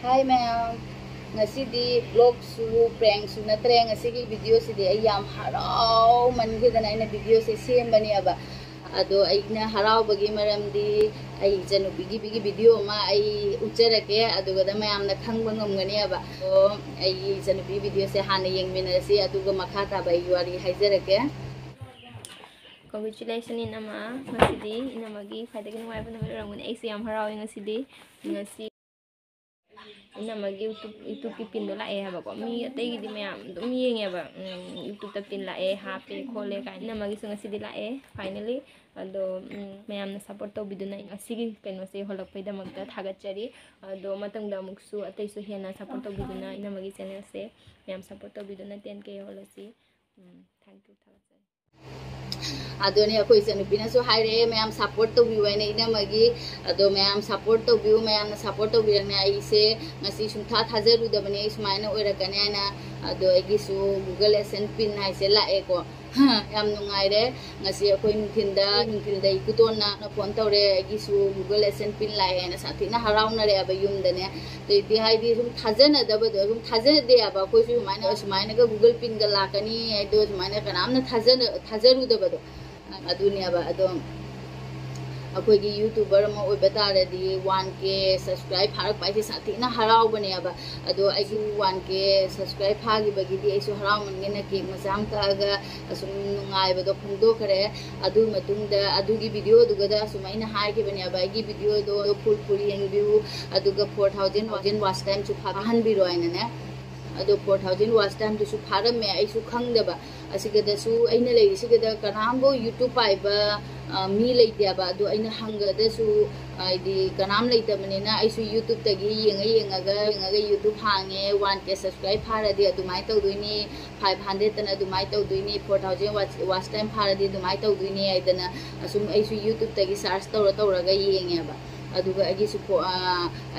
Hi ma'am. Ngasidi vlog su prank su natre ngasigi video sidi ay yam haraw man gidana ina video se sembani aba ado aina haraw bagi maramdi ay janu bigi video ma ay ujarake ado gada mayam na khangba ngamgani aba so ay janu bigi video se hana yengminasi ado ga makha ta bai yuari haijarake. Congratulations inama ngasidi inamagi khadagi nuwaiba namit ramgani ay siyam haraw ngasidi ngasi inamagi YouTube ki pin do la e haba ko mi atay gidi mayam dum yenge ba YouTube ta pin la e happy khole ka inamagi so ngasi di la e finally ado mayam na support to biduna asigi keno se holak paida magta thagat chari ado matang da muksu atay so hena support to biduna inamagi channel se mayam support to biduna 10k holasi thank you thagat chari adoni akoi janupina so haire mayam support to biu ina ina magi ado mayam support to biu mayam na support to biu na ai se ngasi sumtha thajaru da bani ismaina oirakani ana ado agi su Google Adsense pin hai se la e ko yam nungai re ngasi akoi nukhinda ikutona na phone tawre agi su Google Adsense pin la e na sathi na harauna re aba yum dane to ipi hai di sum thajana da ba do sum thajana de aba koi su sumaina ga Google pin ga lakani ai do sumaina kanam na thajaru da ba do aduni aba ado akoi gi YouTuber ma oi betare di 1k subscribe harak pai se sathi na harau bane aba ado ai gi 1k subscribe phagi bagi di ai su harau man ngena ke masam ka ga asum nungai ba do phungdo kare adu matung da adu gi video du ga da sumaina hai ke bane aba ai gi video do full yang view adu ga 4000 watch time chu phahan bi roina ne ado 4000 watch time to su pharam me ai su khangdaba asigada su aina lei sigada kanambo YouTube pai ba mi leite ba ado aina hangada su ai kanam leite manina ai su YouTube tagi yenga YouTube hange 1k subscribe pharadi adumai tawduini 500 tana adumai tawduini 4000 watch time pharadi adumai tawduini aidana asum ai su YouTube tagi search tawraga yenge ba aduga agi su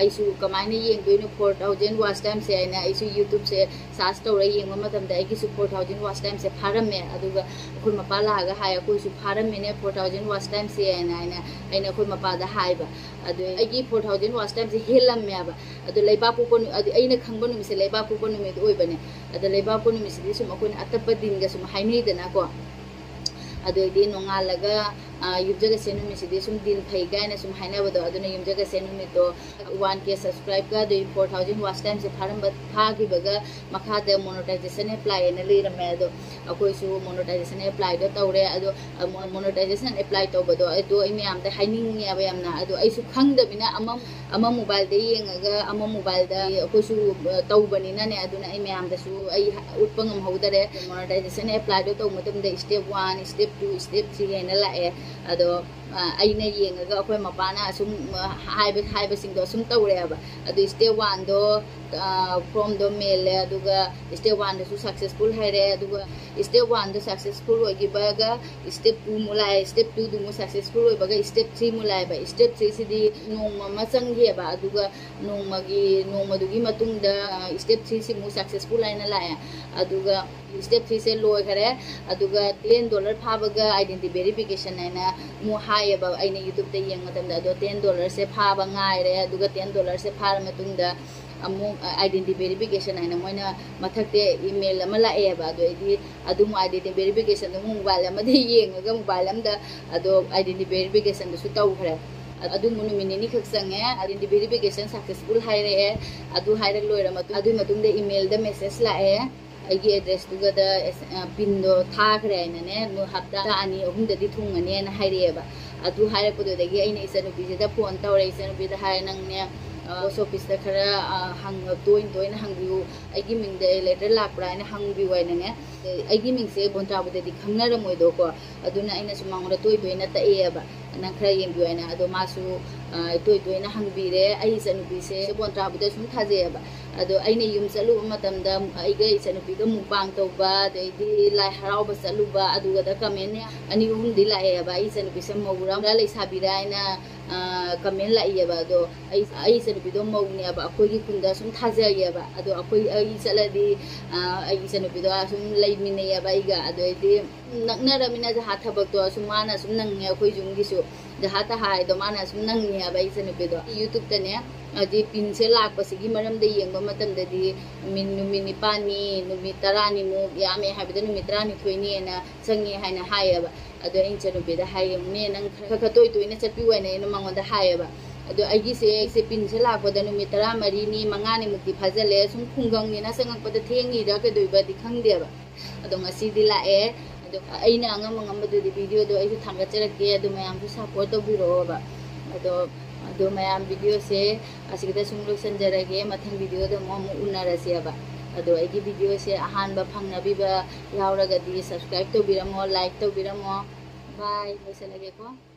ai su kamaina yengdoino 4000 watch time se aina ai su YouTube se search tawra yengma matamda agi su 4000 watch time se pharame aduga khul mapa laga haya koi su pharame ne 4000 watch time se aina khul mapa da haiba adu agi 4000 watch time se helamme aba adu leiba pu ko adu aina khangba numi se leiba pu ko numi do oibane adu leiba pu numi se sum akon atapa dinga sum haini dana ko adu di nongalaga yumjaga senumi sidi sum din phai gaina sum haina bado aduna yumjaga senumi to 1k subscribe ga de 4000 watch time se pharam ba phagi baga makha de monetization apply na le rame ado akoi su monetization apply do tawre ado monetization apply to bado ado imi am da haining ya ba yamna ado ai su khangda bina ama mobile de yenga ama mobile da akoi su tawbani na ne aduna imi am da su ai utpangam hodare monetization apply do to matam da step 1 step 2 step 3 ena la e ado aina yenga akoi mapana sum haiba sing do sum tawre aba ado step 1 do from do mail aduga step 1 do successful haire aduga step 1 do successful ogi baga step 2 mulai step 2 du successful oi baga step 3 mulai ba step 3 sidi nongma masang ge ba aduga nongma dugi matung da step 3 si mu successful aina la aduga step 3 se loy khare aduga $10 phabaga identity verification aina mu hai ba aina YouTube te yeng matam da do $10 se phaba ngai re aduga $10 se phar matung da amu identity verification aina moina mathakte email ama la e ba do idi adu mu identity verification do mobile ama de yeng ga mobile am da ado identity verification do su taw khare adu munu minini khak sange identity verification successful haire adu haire loira matung adu matung de email da message la e aigi address tu gada pin do thakre aina ne no hapta ani ohum da di thungani na haire ba adu haire podo dagi aina isanu bi da phone tawre isanu bi da haire nang ne post office da khara hang toin na hang biu aigi ming de letter lakra na hang biu aina ne aigi ming se bonta bu de di khangna ra moi do ko aduna aina sumang ra toin na ta e ba na khara yem biu aina ado masu toin na hang bi re ai isanu bi se bonta bu da sum thaje ba ado aina yum salu matamda aiga isanu bi ga mukbang to ba de di lai harau ba salu ba adu ga comment ne ani hum di la e ba isanu bi sam mawura la sabira aina comment la e ba do ai isanu bi do maw ne ba akoi gi kunda sum thaja ye ba ado akoi ai saladi ai isanu bi do sum lai min ne ya ba iga ado di nakna ramina ja hathabak to sum mana sum nang akoi jung gi su जहाँ तहाई दो माना सुम नंगनी है भाई इचनुपीदो YouTube तने अदी pin से लाकपसिगी मरमदे येंगबा मतमददी नुमित निपानी नुमित तरानी मु यामे हाबिदा नुमित 12 ना चंगे हायना हायबा अदो इचनुपीदा हायने नंग खख तोय तोयना चटपिवने न मंगोदा हायबा अदो से पिन से लाकपदा नुमित 13 5 मुक्ति फाजले सुम खुंगंगनिना संगकपदा थेंगीरा कदोयबादि खंगदेबा अदो ngasi लाए अदो अइना अंगमंगमदुदि वीडियो दो आइसु थांगचरके अदो मयामसु सपोर्ट तौबिरोबा अदो मयाम वीडियो से असिगदा सुम लोसनजरगे मथंग वीडियो दो मो उनरसेबा अदो आइगी वीडियो से अहानबा फंगनबिबा यावरगदि सब्सक्राइब तौबिरमो लाइक तौबिरमो बाय लोसनगेको।